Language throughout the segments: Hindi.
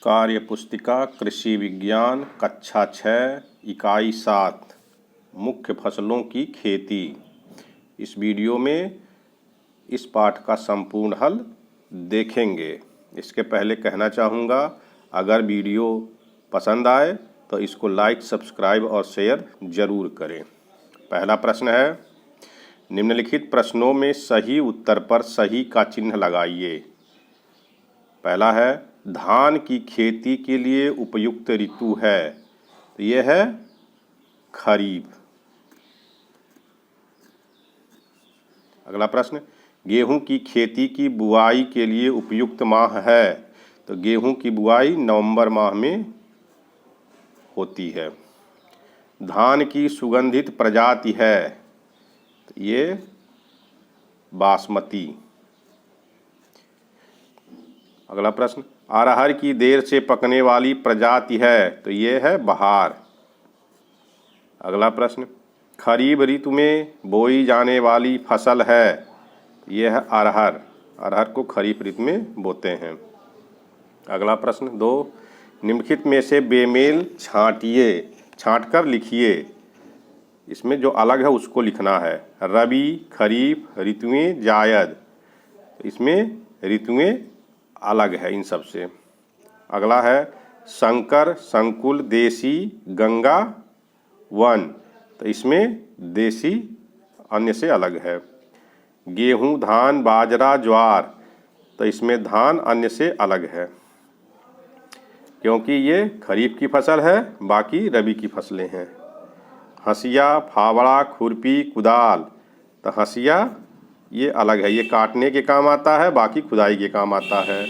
कार्य पुस्तिका कृषि विज्ञान कक्षा 6 इकाई 7 मुख्य फसलों की खेती। इस वीडियो में इस पाठ का संपूर्ण हल देखेंगे। इसके पहले कहना चाहूँगा, अगर वीडियो पसंद आए तो इसको लाइक, सब्सक्राइब और शेयर ज़रूर करें। पहला प्रश्न है, निम्नलिखित प्रश्नों में सही उत्तर पर सही का चिन्ह लगाइए। पहला है, धान की खेती के लिए उपयुक्त ऋतु है, तो यह है खरीफ। अगला प्रश्न, गेहूं की खेती की बुआई के लिए उपयुक्त माह है, तो गेहूं की बुआई नवंबर माह में होती है। धान की सुगंधित प्रजाति है, तो ये बासमती। अगला प्रश्न, अरहर की देर से पकने वाली प्रजाति है, तो ये है बहार। अगला प्रश्न, खरीफ ऋतु में बोई जाने वाली फसल है, यह है अरहर। अरहर को खरीफ ऋतु में बोते हैं। अगला प्रश्न 2, निम्नलिखित में से बेमेल छांट कर लिखिए। इसमें जो अलग है उसको लिखना है। रबी, खरीफ, ऋतुएं, जायद। इसमें ऋतुएं अलग है इन सब से। अगला है, संकर, संकुल, देसी, गंगा, वन, तो इसमें देसी अन्य से अलग है। गेहूं, धान, बाजरा, ज्वार, तो इसमें धान अन्य से अलग है, क्योंकि ये खरीफ की फसल है, बाकी रबी की फसलें हैं। हंसिया, फावड़ा, खुरपी, कुदाल, तो हंसिया ये अलग है, ये काटने के काम आता है, बाकी खुदाई के काम आता है।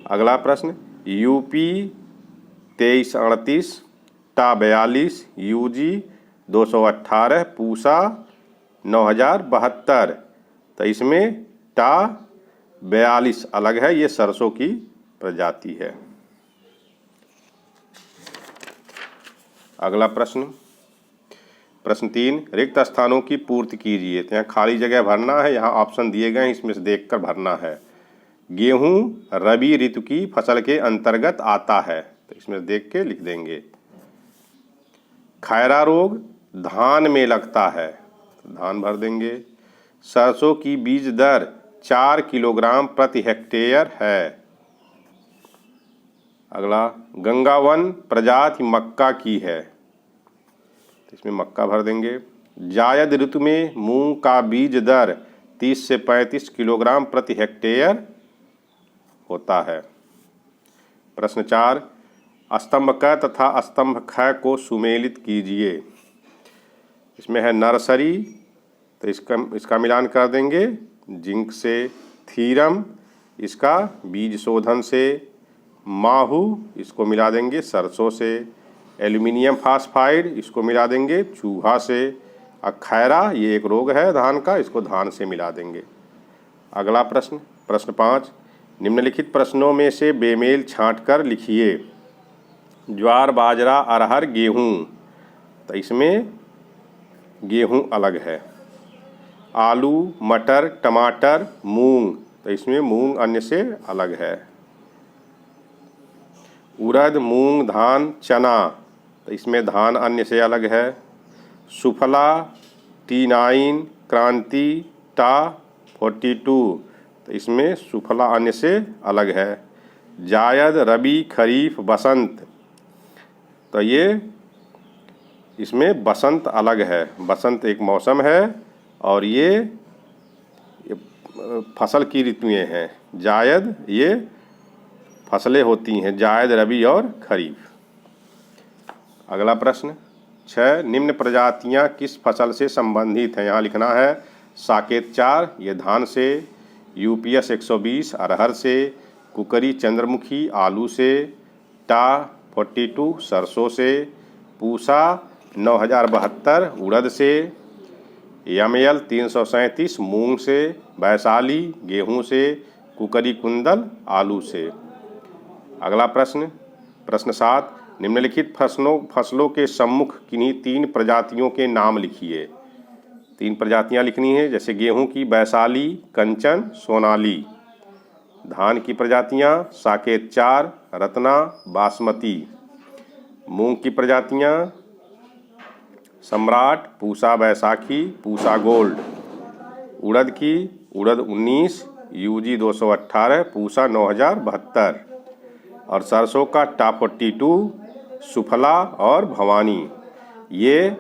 अगला प्रश्न, यूपी 2338, टा 42, यूजी 218, पूसा 9072, तो इसमें टा 42 अलग है, ये सरसों की प्रजाति है। अगला प्रश्न 3, रिक्त स्थानों की पूर्ति कीजिए। तो यहाँ खाली जगह भरना है, यहाँ ऑप्शन दिए गए हैं, इसमें से देखकर भरना है। गेहूं रबी ऋतु की फसल के अंतर्गत आता है, तो इसमें देख के लिख देंगे। खैरा रोग धान में लगता है, तो धान भर देंगे। सरसों की बीज दर 4 किलोग्राम प्रति हेक्टेयर है। अगला, गंगावन प्रजाति मक्का की है, तो इसमें मक्का भर देंगे। जायद ऋतु में मूंग का बीज दर 30 से 35 किलोग्राम प्रति हेक्टेयर होता है। प्रश्न 4, स्तंभ क तथा स्तंभ ख को सुमेलित कीजिए। इसमें है नर्सरी, तो इसका मिलान कर देंगे जिंक से। थीरम इसका बीज शोधन से। माहू इसको मिला देंगे सरसों से। एल्युमिनियम फास्फाइड इसको मिला देंगे चूहा से। खैरा ये एक रोग है धान का, इसको धान से मिला देंगे। अगला प्रश्न 5, निम्नलिखित प्रश्नों में से बेमेल छांटकर लिखिए। ज्वार, बाजरा, अरहर, गेहूं, तो इसमें गेहूं अलग है। आलू, मटर, टमाटर, मूंग, तो इसमें मूंग अन्य से अलग है। उड़द, मूंग, धान, चना, तो इसमें धान अन्य से अलग है। सुफला, T9, क्रांति, टा 42, तो इसमें सुफला अन्य से अलग है। जायद, रबी, खरीफ, बसंत, तो ये इसमें बसंत अलग है। बसंत एक मौसम है और ये फसल की ऋतुएं हैं। जायद ये फसलें होती हैं, जायद, रबी और खरीफ। अगला प्रश्न 6, निम्न प्रजातियां किस फसल से संबंधित हैं। यहाँ लिखना है। साकेत 4 ये धान से। यूपीएस 120 अरहर से। कुकरी चंद्रमुखी आलू से। टा 42 सरसों से। पूसा 9072 उड़द से। यमयल 337 मूंग से। वैशाली गेहूं से। कुकरी कुंदल आलू से। अगला प्रश्न 7, निम्नलिखित फसलों के सम्मुख किन्हीं 3 प्रजातियों के नाम लिखिए। 3 प्रजातियां लिखनी है, जैसे गेहूं की वैशाली, कंचन, सोनाली। धान की प्रजातियां साकेत 4, रत्ना, बासमती। मूंग की प्रजातियां सम्राट, पूसा बैसाखी, पूसा गोल्ड। उड़द की उड़द 19, यूजी 218, पूसा 9072। और सरसों का टॉप 42, सुफला और भवानी। ये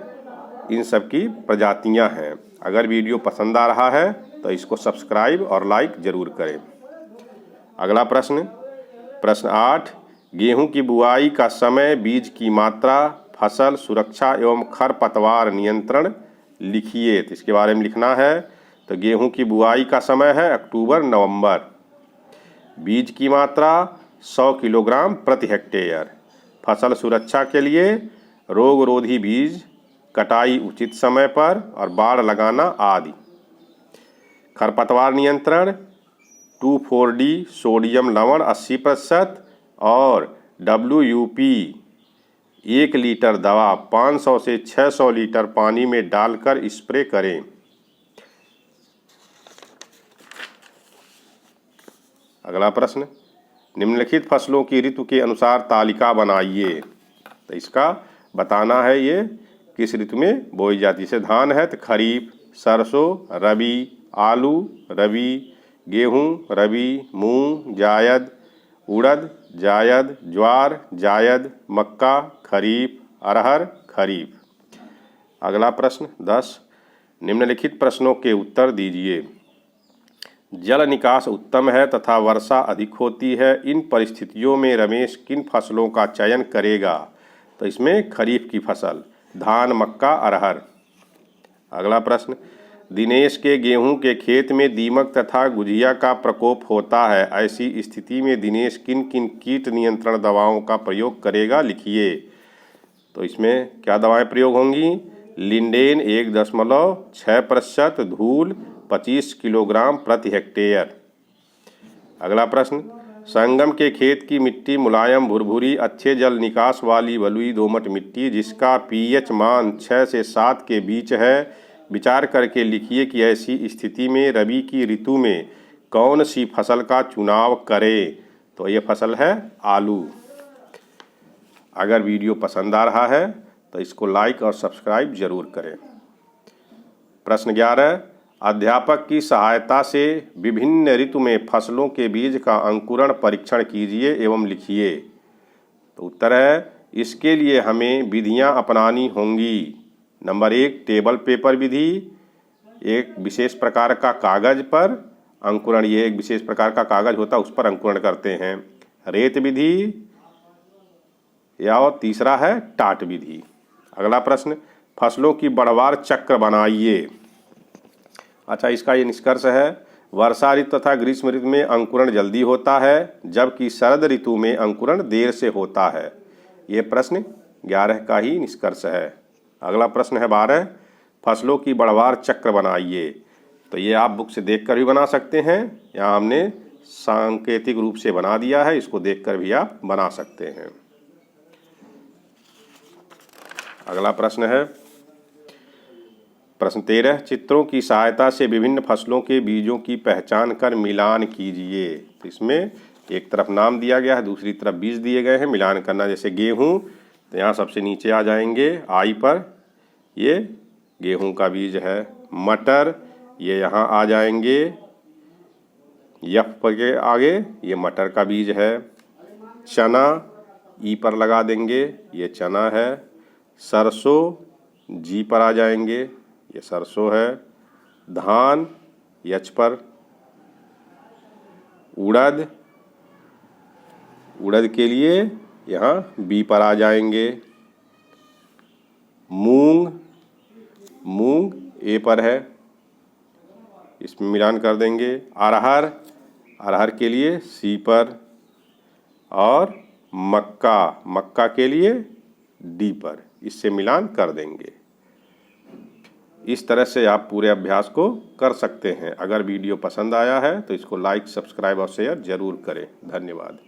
इन सब की प्रजातियां हैं। अगर वीडियो पसंद आ रहा है तो इसको सब्सक्राइब और लाइक जरूर करें। अगला प्रश्न, प्रश्न 8, गेहूं की बुआई का समय, बीज की मात्रा, फसल सुरक्षा एवं खरपतवार नियंत्रण लिखिए। तो इसके बारे में लिखना है। तो गेहूं की बुआई का समय है अक्टूबर नवंबर। बीज की मात्रा 100 किलोग्राम प्रति हेक्टेयर। फसल सुरक्षा के लिए रोगरोधी बीज, कटाई उचित समय पर और बाड़ लगाना आदि। खरपतवार नियंत्रण 2,4-D सोडियम लवण 80% और WUP 1 लीटर दवा 500 से 600 लीटर पानी में डालकर स्प्रे करें। अगला प्रश्न, निम्नलिखित फसलों की ऋतु के अनुसार तालिका बनाइए। तो इसका बताना है ये किस ऋतु में बोई जाती है। जैसे धान है तो खरीफ, सरसों रबी, आलू रबी, गेहूं रबी, मूंग जायद, उड़द जायद, ज्वार जायद, मक्का खरीफ, अरहर खरीफ। अगला प्रश्न 10, निम्नलिखित प्रश्नों के उत्तर दीजिए। जल निकास उत्तम है तथा वर्षा अधिक होती है। इन परिस्थितियों में रमेश किन फसलों का चयन करेगा। तो इसमें खरीफ की फसल, धान, मक्का, अरहर। अगला प्रश्न, दिनेश के गेहूं के खेत में दीमक तथा गुझिया का प्रकोप होता है। ऐसी स्थिति में दिनेश किन किन कीट नियंत्रण दवाओं का प्रयोग करेगा लिखिए। तो इसमें क्या दवाएं प्रयोग होंगी। लिंडेन 1.6%, धूल 25 किलोग्राम प्रति हेक्टेयर। अगला प्रश्न, संगम के खेत की मिट्टी मुलायम भुरभुरी अच्छे जल निकास वाली बलुई दोमट मिट्टी जिसका pH मान 6 से 7 के बीच है। विचार करके लिखिए कि ऐसी स्थिति में रबी की ऋतु में कौन सी फसल का चुनाव करें। तो ये फसल है आलू। अगर वीडियो पसंद आ रहा है तो इसको लाइक और सब्सक्राइब जरूर करें। प्रश्न 11, अध्यापक की सहायता से विभिन्न ऋतु में फसलों के बीज का अंकुरण परीक्षण कीजिए एवं लिखिए। तो उत्तर है, इसके लिए हमें विधियां अपनानी होंगी। नंबर 1, टेबल पेपर विधि, एक विशेष प्रकार का कागज पर अंकुरण, ये एक विशेष प्रकार का कागज होता है उस पर अंकुरण करते हैं। रेत विधि या और तीसरा है टाट विधि। अगला प्रश्न, फसलों की बढ़वार चक्र बनाइए। अच्छा, इसका ये निष्कर्ष है, वर्षा ऋतु तथा ग्रीष्म ऋतु में अंकुरण जल्दी होता है जबकि शरद ऋतु में अंकुरण देर से होता है। ये प्रश्न 11 का ही निष्कर्ष है। अगला प्रश्न है 12, फसलों की बढ़वार चक्र बनाइए। तो ये आप बुक से देखकर भी बना सकते हैं, यहाँ हमने सांकेतिक रूप से बना दिया है, इसको देखकर भी आप बना सकते हैं। अगला प्रश्न है प्रश्न 13, चित्रों की सहायता से विभिन्न फसलों के बीजों की पहचान कर मिलान कीजिए। तो इसमें एक तरफ नाम दिया गया है, दूसरी तरफ बीज दिए गए हैं, मिलान करना। जैसे गेहूं, तो यहाँ सबसे नीचे आ जाएंगे आई पर, ये गेहूं का बीज है। मटर, ये यहाँ आ जाएंगे यफ पर के आगे, ये मटर का बीज है। चना ई पर लगा देंगे, ये चना है। सरसों जी पर आ जाएंगे, ये सरसों है। धान यच पर। उड़द, उड़द के लिए यहाँ बी पर आ जाएंगे। मूंग, मूंग ए पर है, इसमें मिलान कर देंगे। अरहर, अरहर के लिए सी पर। और मक्का, मक्का के लिए डी पर, इससे मिलान कर देंगे। इस तरह से आप पूरे अभ्यास को कर सकते हैं। अगर वीडियो पसंद आया है तो इसको लाइक, सब्सक्राइब और शेयर जरूर करें। धन्यवाद।